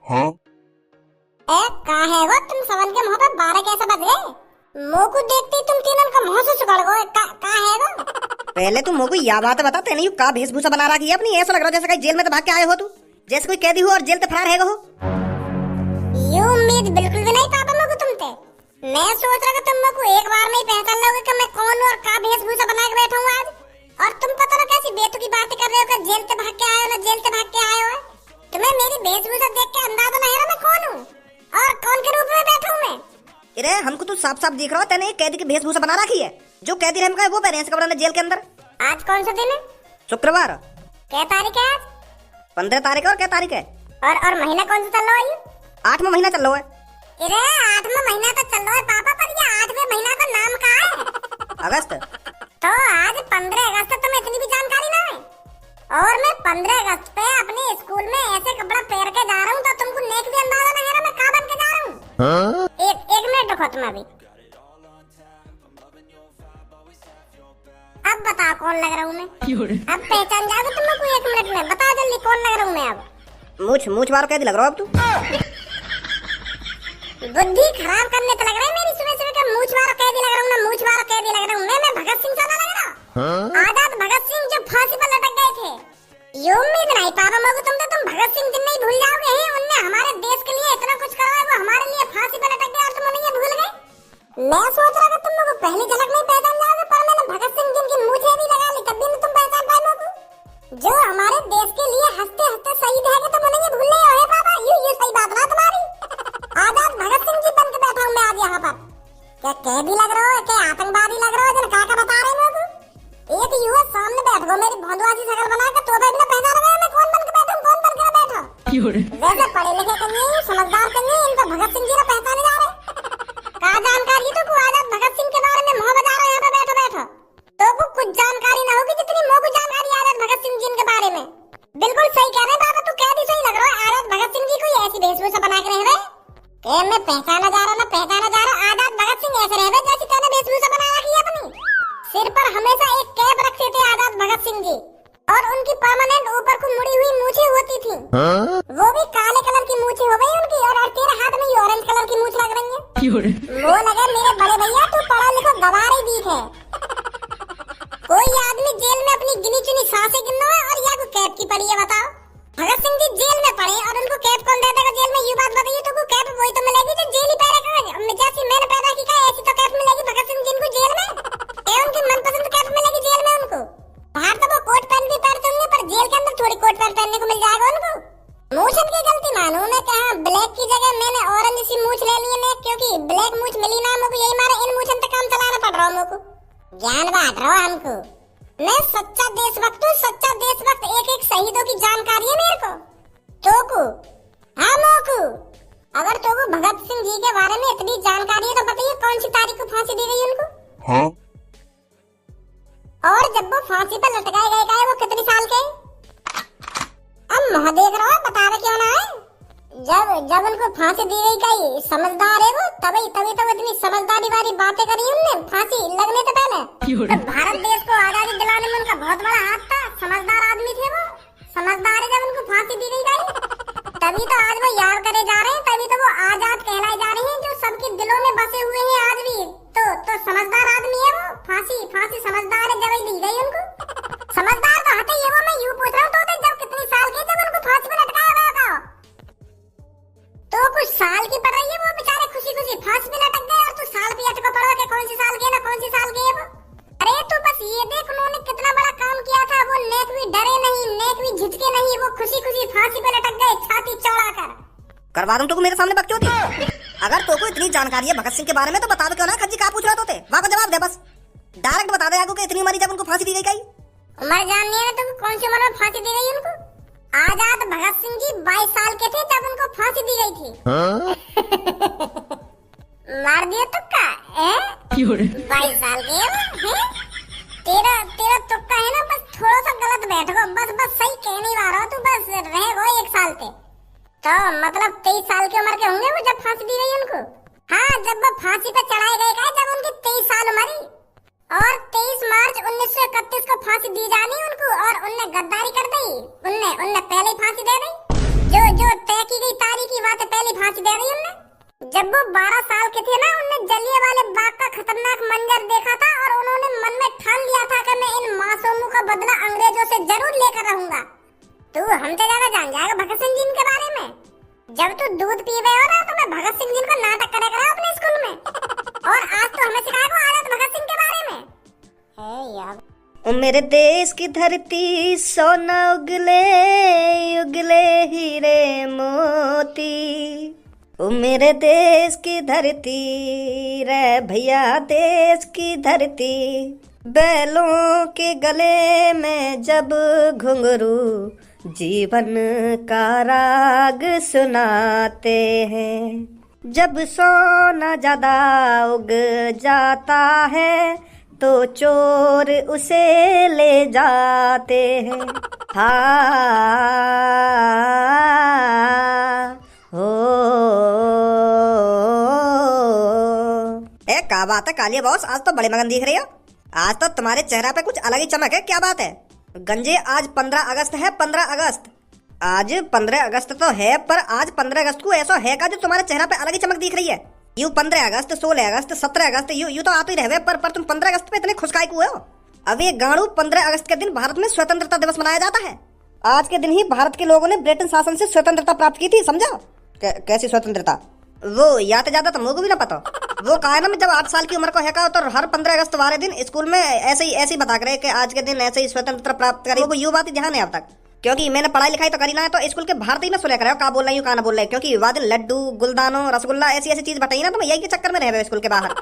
हाँ? कहाँ है वो तुम सवन के मुंह पे 12 कैसे बज गए? मुंह को देखते ही तुम तीनों का मुंह से सुगड़ गए। कहाँ है वो? पहले तुम मुझको यह बात बता, तेने यू का वेशभूषा बना रखी है अपनी? ऐसा लग रहा है जैसे कहीं जेल में तो भाग के आए हो तू, जैसे कोई कैदी हो और जेल से फरार है हो। ये उम्मीद बिल्कुल भी नहीं पापा मुझको तुमसे। मैं सोच रहा था तुम मुझको एक बार में ही पहचान लोगे कि मैं कौन हूँ और का वेशभूषा बना के बैठा हूँ आज। और तुम पता ना कैसी बेतुकी बातें कर रहे हो कि जेल से भाग के आए हो ना जेल से भाग के आए हो। तुम्हें मेरी वेशभूषा देख के अंदाजा नहीं है मैं कौन हूँ और कौन के रूप में बैठा हूँ मैं। अरे हमको तो साफ साफ दिख रहा है तेने एक कैदी की वेशभूषा बना रखी है। जो कैदी रहम का है वो पहने हैं कपड़ा जेल के अंदर। आज कौन सा दिन है? शुक्रवार। क्या तारीख है आज? 15 तारीख है। और क्या तारीख है? और महीना कौन सा चल रहा है? 8वां महीना चल रहा है। अरे 8वां महीना तो चल रहा है पापा, पर ये 8वें महीना का नाम क्या है? अगस्त। तो आज 15 अगस्त है, तुम्हें इतनी भी जानकारी ना है? और मैं 15 अगस्त पे अपने स्कूल में ऐसे कपड़ा पहन के जा रहा हूँ तो तुमको नेक भी अंदाजा नहीं है मैं कहाँ बन के जा रहा हूँ। हाँ? एक मिनट रुको तुम अभी। अब बताओ कौन लग रहा हूँ मैं? अब पहचान जाओगे तुम लोग 1 मिनट में। बताओ जल्दी कौन लग रहा हूँ मैं अब? मूछ मारो कैदी लग रहा हो अब तू। बुद्धि खराब करने तो लग रहा है मेरी सुबह सुबह का। मूछ मारो कैदी लग रहा हूँ ना, मूछ मारो कैदी लग रहा हूँ मैं भगत सिंह साला लग रहा हूँ। हाँ? आजाद भगत सिंह जो फांसी पर लटक गए थे। ये उम्मीद नहीं पापा मुझको तुम भगत सिंह दिन नहीं भूल जाओगे हैं। उनने हमारे देश के लिए इतना कुछ करा है, वो हमारे लिए फांसी पर लटक गए और तुम उन्हें भूल गए। मैं सोच रहा था तुम लोग पहली झलक में पहचान जाओगे, पर मैंने भगत सिंह जिनकी मूछें भी लगा ली तब भी नहीं तुम पहचान पाए मुझको। जो हमारे देश के लिए हंसते हंसते शहीद है कि तुम उन्हें भूल गए हो पापा। ये सही बात ना तुम्हारी। आजाद भगत सिंह जी बन के बैठा हूँ मैं आज यहाँ पर। क्या कैदी लग रहा हो, क्या आतंकवादी लग रहा हो? जरा क्या बता रहे हो मुझको? एक युवा सामने बैठ गो मेरी भोंदुआसी शकल बना के, तो भी ना पहचान रहे मैं कौन बन के बैठा हूँ, कौन बन के बैठा। वैसे पढ़े लिखे कन्या समझदार कन्या इनको भगत सिंह जी ने पहचाने जा रहे। कहा जानकारी तो को आजाद भगत सिंह के बारे में मुंह बजा रहे यहाँ पे बैठो बैठो। तो को कुछ जानकारी ना होगी जितनी मुझको जानकारी आजाद भगत सिंह जी के बारे में। बिल्कुल सही कह रहे बाबा, तू कैदी सही लग रहा है। आजाद भगत सिंह जी कोई ऐसी वेशभूषा बना के रहे मैं पहचाना जा रहा ना पहचाना जा रहा। आजाद भगत सिंह ऐसे रहे जैसी तेने वेशभूषा बना रखी है अपनी। सिर पर हमेशा एक कैप रखते थे आजाद भगत सिंह जी और उनकी परमानेंट ऊपर को मुड़ी हुई मूछें होती थी। हाँ? वो भी काले कलर की मूछें हो गई उनकी। और तेरे हाथ में ये ऑरेंज कलर की मूछ लग रही है। वो लगे मेरे बड़े भैया तू पढ़ा लिखा गवार ही दीख है। कोई आदमी जेल में अपनी गिनी चुनी सांसें गिनना है और या को कैप की पड़ी है बताओ। भगत सिंह जी जेल में पड़े और उनको कैप कौन दे देगा जेल में? ये बात बताइए। तो को कैप वही तो मिलेगी जो जेल ही पहनेगा। जैसी मैंने पैदा की का ऐसी तो कैप मिलेगी भगत सिंह जी को जेल में। उनकी मनपसंद कैप मिलेगी जेल में उनको। बाहर तो वो कोट पैंट भी पहनते होंगे पर जेल के अंदर थोड़ी कोट पैंट पहनने को मिल जाएगा उनको। मूछ की गलती मानो ने कहा ब्लैक की जगह मैंने ऑरेंज सी मूछ ले ली है, क्योंकि ब्लैक मूछ मिली ना मुझको, यही मारे इन मूछन तक काम चलाना पड़ रहा मुझको। ज्ञान बांट रहा हूँ हमको। मैं सच्चा देशभक्त हूँ, सच्चा देशभक्त। एक एक शहीदों की जानकारी है मेरे को। तोकू हाँ मोकू, अगर तोकू भगत सिंह जी के बारे में इतनी जानकारी है तो बताइए कौन सी तारीख को फांसी दी गई उनको? हाँ? और जब वो फांसी पर लटकाए गए का है वो कितने साल के? अब मुँह देख रहा है बता रहे क्यों ना है? जब उनको फांसी दी गई कही समझदार है वो, तभी तो इतनी समझदारी वाली बातें करी उनने फांसी लगने से पहले। तो भारत देश को आजादी दिलाने में उनका बहुत बड़ा हाथ था। समझदार आदमी थे वो। समझदार है जब उनको फांसी दी गई तभी तो आज वो याद करे जा रहे हैं, तभी तो वो आजाद कहलाए जा रहे हैं जो सबके दिलों में बसे हुए हैं आज भी। तो समझदार आदमी है वो। फांसी समझदार है जब दी गई उनको। समझदार तो हटे ये वो। मैं यूं पूछ रहा हूँ तो जब कितनी साल के जब उनको फांसी पर लटकाया गया था? तो कुछ साल की पड़ रही है वो बेचारे खुशी खुशी फांसी पे लटक गए और तू साल पे अटका पड़ा के कौन सी साल के ना कौन सी साल के वो। अरे तू बस ये देख उन्होंने कितना बड़ा काम किया था। वो नेक भी डरे नहीं, नेक भी झिझके नहीं, वो खुशी खुशी फांसी पे लटक गए छाती चौड़ा कर। करवा दूं तो मेरे सामने बकचोदी। अगर तो को इतनी जानकारी है भगत सिंह के बारे में तो बता दो क्यों ना खज्जी का पूछ रहा तो वहां को जवाब दे। बस डायरेक्ट बता दे आगो कि इतनी उम्र जब उनको फांसी दी गई कहीं। उम्र जाननी है तुम कौन सी उम्र में फांसी दी गई उनको? आजाद भगत सिंह जी 22 साल के थे तब उनको फांसी दी गई थी। हाँ? मार दिया तुक्का 22 साल के हैं? तेरा तुक्का है ना बस थोड़ा सा गलत बैठ गो। बस सही कह नहीं पा रहा तू। बस रह गो 1 साल पे तो मतलब 23 साल की उम्र के होंगे वो जब फांसी दी गई उनको। हाँ जब वो फांसी पे चढ़ाए गए का जब उनकी 23 साल उम्र और 23 मार्च 1931 को फांसी दी जानी उनको। और उनने गद्दारी कर दी। उनने पहले ही फांसी दे दी। जो जो तय की गई तारीख की बात है, पहली फांसी दे रही उनने। जब वो 12 साल के थे ना, उनने जलियांवाले बाग का खतरनाक मंजर देखा था और उन्होंने मन में ठान लिया था कि मैं इन मासूमों का बदला अंग्रेजों से जरूर लेकर रहूंगा। तू हमसे ज्यादा जान जाएगा भगत सिंह जी के बारे में। जब तू दूध पी गए हो ना, तो मैं भगत सिंह जी को नाटक करे करा अपने स्कूल में, और आज तो हमें सिखाएगा आजाद भगत सिंह के बारे में। है यार, ओ मेरे देश की धरती सोना उगले उगले हीरे मोती। ओ मेरे देश की धरती रे भैया, देश की धरती। बैलों के गले में जब घुंघरू जीवन का राग सुनाते हैं। जब सोना ज्यादा उग जाता है तो चोर उसे ले जाते हैं। हाँ हो। क्या बात है कालिया बॉस, आज तो बड़े मगन दिख रही हो। आज तो तुम्हारे चेहरा पे कुछ अलग ही चमक है, क्या बात है? गंजे आज 15 अगस्त है, 15 अगस्त। आज 15 अगस्त तो है, पर आज 15 अगस्त को ऐसा है का जो तुम्हारे चेहरा पे अलग ही चमक दिख रही है। You 15 August, 16 August, 17 August you तो आते ही रहवे, पर तुम 15 अगस्त पे इतने खुशकाई हुए हो। अब ये गाड़ू 15 अगस्त के दिन भारत में स्वतंत्रता दिवस मनाया जाता है। आज के दिन ही भारत के लोगों ने ब्रिटेन शासन से स्वतंत्रता प्राप्त की थी, समझा? कैसी स्वतंत्रता? वो याद ज्यादा तो मुझको भी ना पता। वो कहा ना, जब 8 साल की उम्र को है का, तो हर 15 अगस्त वाले दिन स्कूल में ऐसे ही बता करे कि आज के दिन ऐसे ही स्वतंत्रता प्राप्त करी। वो यू बात ध्यान है अब तक, क्योंकि मैंने पढ़ाई लिखाई तो करी ना है, तो स्कूल के भारत ही ना सुने करे का बोल रही हूँ का ना बोल रहे, क्योंकि वादिन लड्डू गुलदानो रसगुल्ला ऐसी चीज बताई ना, तो मैं यही के चक्कर में रह स्कूल के बाहर।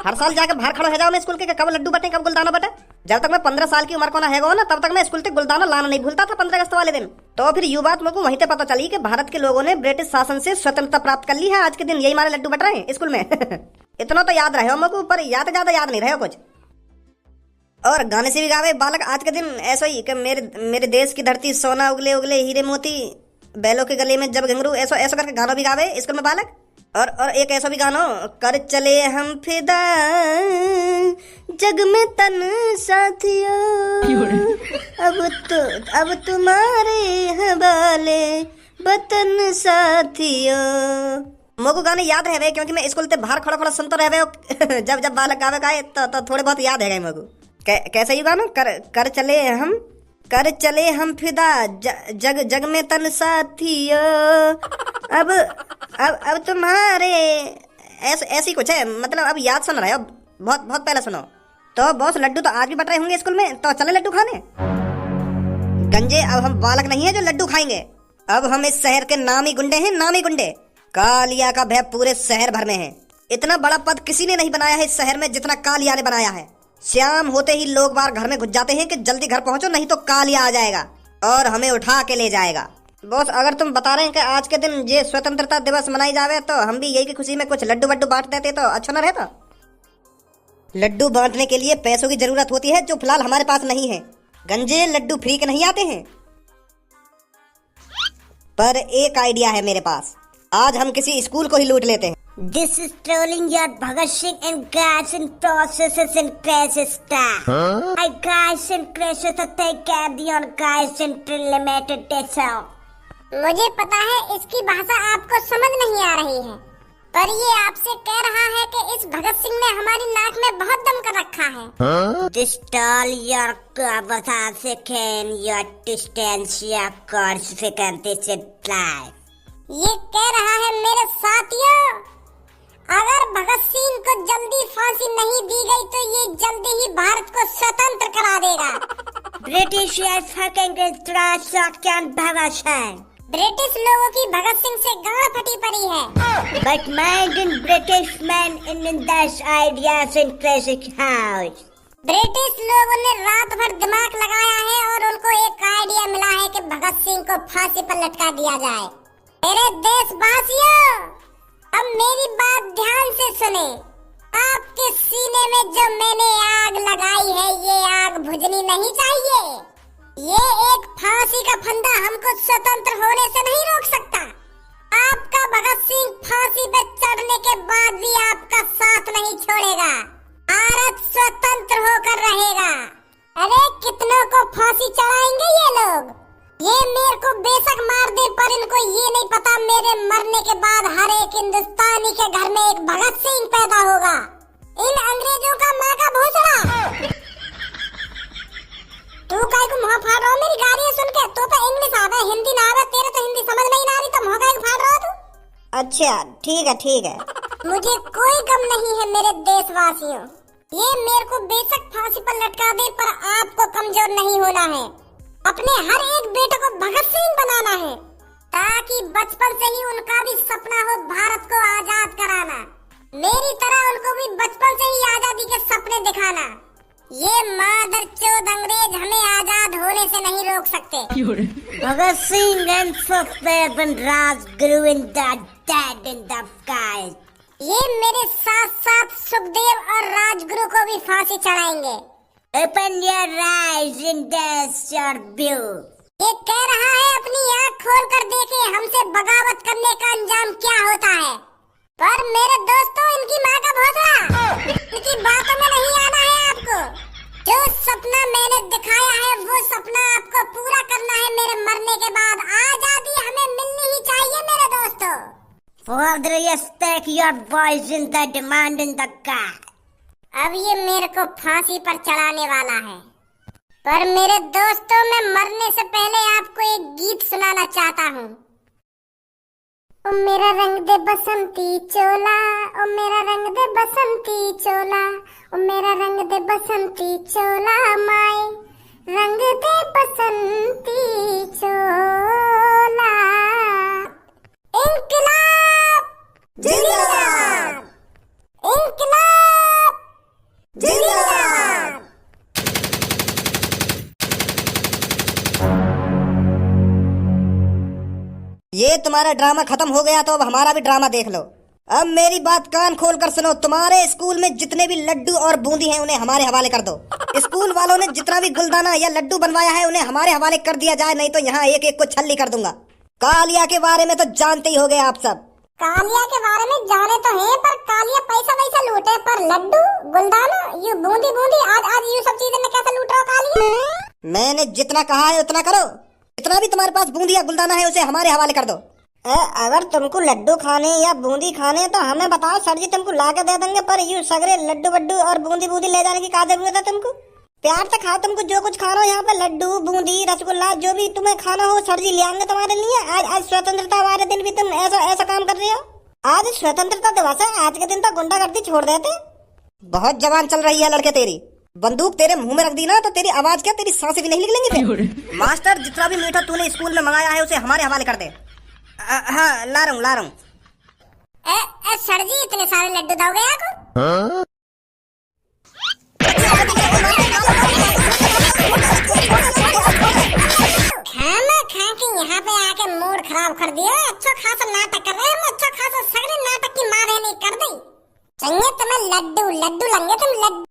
हर साल जाकर बाहर खड़ा हो जाओ मैं स्कूल के, कब लड्डू बटे कब गुलदानो बटे। जब तक मैं 15 साल की उम्र को ना है ना, तब तक मैं स्कूल से गुलदानो लाना नहीं भूलता था 15 अगस्त वाले दिन। तो फिर यू बात मुझको वहीं से पता चली कि भारत के लोगों ने ब्रिटिश शासन से स्वतंत्रता प्राप्त कर ली है। आज के दिन यही हमारे लड्डू बट रहे हैं स्कूल में। इतना तो याद रहे हो मुझको, पर ज्यादा याद नहीं रहे कुछ। और गाने से भी गावे बालक आज के दिन ऐसा ही कि मेरे देश की धरती सोना उगले उगले हीरे मोती, बैलों के गले में जब घुंघरू, ऐसा करके गाना भी गावे स्कूल में बालक। और एक ऐसा भी गाना, कर चले हम फिदा जग में तन साथियों, अब तुम्हारे हवाले वतन साथियों। मुझको गाने याद रहे, क्योंकि मैं स्कूल से बाहर खड़ा सुनता रहे। जब बालक गावे गाए तो थोड़े बहुत याद है गए मुझको। कैसे ही गाना, कर चले हम फिदा जग में तन साथियों, अब तुम्हारे ऐसी कुछ है, मतलब अब याद सुन रहे हो, बहुत पहले सुनो। तो बॉस लड्डू तो आज भी बट रहे होंगे स्कूल में, तो चले लड्डू खाने। गंजे अब हम बालक नहीं है जो लड्डू खाएंगे, अब हम इस शहर के नामी गुंडे हैं, नामी गुंडे। कालिया का भय पूरे शहर भर में है। इतना बड़ा पद किसी ने नहीं बनाया है इस शहर में जितना कालिया ने बनाया है। शाम होते ही लोग बाहर घर में घुस जाते हैं कि जल्दी घर पहुंचो, नहीं तो कालिया आ जाएगा और हमें उठा के ले जाएगा। बॉस अगर तुम बता रहे हैं कि आज के दिन ये स्वतंत्रता दिवस मनाई जावे, तो हम भी यही की खुशी में कुछ लड्डू वड्डू बांट देते तो अच्छा न रहता। लड्डू बांटने के लिए पैसों की जरूरत होती है, जो फिलहाल हमारे पास नहीं है। गंजे लड्डू फ्री के नहीं आते हैं। पर एक आइडिया है मेरे पास, आज हम किसी स्कूल को ही लूट लेते हैं। This is trolling your Bhagat Singh and guys and processes and crashes stuff. I guys and crashes to take care on guys and limited itself. मुझे पता है इसकी भाषा आपको समझ नहीं आ रही है, पर ये आपसे कह रहा है कि इस भगत सिंह ने हमारी नाक में बहुत दम कर रखा है। This tall your conversation your distance your consequences life. ये कह रहा है मेरे साथियों, अगर भगत सिंह को जल्दी फांसी नहीं दी गई तो ये जल्दी ही भारत को स्वतंत्र करा देगा। British is fucking Bhagat Singh. British लोगों की भगत सिंह से गांड फटी पड़ी है। But mind in British man in this ideas in classic house. British लोगों ने रात भर दिमाग लगाया है और उनको एक आइडिया मिला है कि भगत सिंह को फांसी पर लटका दिया जाए। मेरे देशवासियों, अब मेरी बात ध्यान से सुने। आपके सीने में जो मैंने आग लगाई है, ये आग बुझनी नहीं चाहिए। ये एक फांसी का फंदा हमको स्वतंत्र होने से नहीं रोक सकता। आपका भगत सिंह फांसी पे चढ़ने के बाद भी आपका साथ नहीं छोड़ेगा। भारत स्वतंत्र होकर रहेगा। अरे कितनों को फांसी चढ़ाएंगे ये लोग। ये मेरे को बेशक मार दे, पर इनको ये पता मेरे मरने के बाद हर एक हिंदुस्तानी के घर में एक भगत सिंह पैदा होगा। इन अंग्रेजों का माँ का भोसड़ा। तू काय को मुंह फाड़ रहा हो मेरी गाड़ी सुन के? तो इंग्लिश आवे हिंदी ना आवे, तेरे तो हिंदी समझ नहीं आ रही, तो मुंह काय को फाड़ रहा हो तू? अच्छा ठीक है ठीक है। मुझे कोई गम नहीं है मेरे देशवासियों। ये मेरे को बेशक फांसी पर लटका दे, पर आपको कमजोर नहीं होना है। अपने हर एक बेटे को भगत सिंह बनाना है, ताकि बचपन से ही उनका भी सपना हो भारत को आजाद कराना। मेरी तरह उनको भी बचपन से ही आजादी के सपने दिखाना। ये मादरचोद अंग्रेज हमें आजाद होने से नहीं रोक सकते। Bhagat Singh and Sukhdev and Rajguru in the dead in the sky. ये मेरे साथ साथ सुखदेव और राजगुरु को भी फांसी चढ़ाएंगे। Open your eyes and that's your view. ये कह रहा है अपनी आँख खोल कर देखे हमसे बगावत करने का अंजाम क्या होता है। पर मेरे दोस्तों, इनकी माँ का भोसड़ा, इनकी बातों में नहीं आना है आपको। जो सपना मैंने दिखाया है वो सपना आपको पूरा करना है मेरे मरने के बाद। आजादी हमें मिलनी ही चाहिए मेरे दोस्तों। Father, yes, take your voice in the demand in the car. अब ये मेरे को फांसी पर चढ़ाने वाला है, पर मेरे दोस्तों, मैं मरने से पहले आपको एक गीत सुनाना चाहता हूँ। ओ मेरा रंग दे बसंती चोला, ओ मेरा रंग दे बसंती चोला, ओ मेरा रंग दे बसंती चोला माए, रंग दे बसंती चोला। इंकलाब जिंदाबाद, इंकलाब जिंदाबाद। ये तुम्हारा ड्रामा खत्म हो गया तो अब हमारा भी ड्रामा देख लो। अब मेरी बात कान खोल कर सुनो। तुम्हारे स्कूल में जितने भी लड्डू और बूंदी हैं उन्हें हमारे हवाले कर दो। स्कूल वालों ने जितना भी गुलदाना या लड्डू बनवाया है उन्हें हमारे हवाले कर दिया जाए, नहीं तो यहाँ एक एक को छल्ली कर दूंगा। कालिया के बारे में तो जानते ही होगे आप सब। कालिया के बारे में जाने तो हैं, पर कालिया पैसा वैसा लूटे, पर लड्डू गुलदाना ये बूंदी बूंदी आज ये सब चीजें में कैसे लूट रहा हो कालिया? मैंने जितना कहा है उतना करो। जितना भी तुम्हारे पास बूंदी या गुलदाना है उसे हमारे हवाले कर दो। अगर तुमको लड्डू खाने या बूंदी खाने तो हमें बताओ सर जी, तुमको ला के दे देंगे। पर यूं सगरे लड्डू वड्डू और बूंदी बूंदी ले जाने की क्या जरूरत है तुमको? प्यार से खाओ, तुमको जो कुछ खाना हो यहाँ पे लड्डू बूंदी रसगुल्ला जो भी तुम्हें खाना हो सर जी ले आएंगे तुम्हारे लिए। आज स्वतंत्रता वाले दिन भी तुम ऐसा काम कर रहे हो। आज स्वतंत्रता दिवस है, आज के दिन तो गुंडागर्दी छोड़ देते। बहुत जवान चल रही है लड़के तेरी। बंदूक तेरे मुंह में रख दी ना तो तेरी आवाज क्या, तेरी सांसें भी नहीं निकलेंगी फिर। मास्टर, जितना भी मीठा तूने स्कूल में मंगाया है उसे हमारे हवाले कर दे। हाँ ला रहा हूँ। सर जी इतने सारे लड्डू दोगे आपको? खाना खा के यहाँ पे आके मूड खराब कर दिया। अच्छा खासा नाटक कर रहे हैं, अच्छा खासा सगरे नाटक की माँ रहने कर दी। चाहिए तुम्हें लड्डू, लड्डू लंगे तुम लड्डू।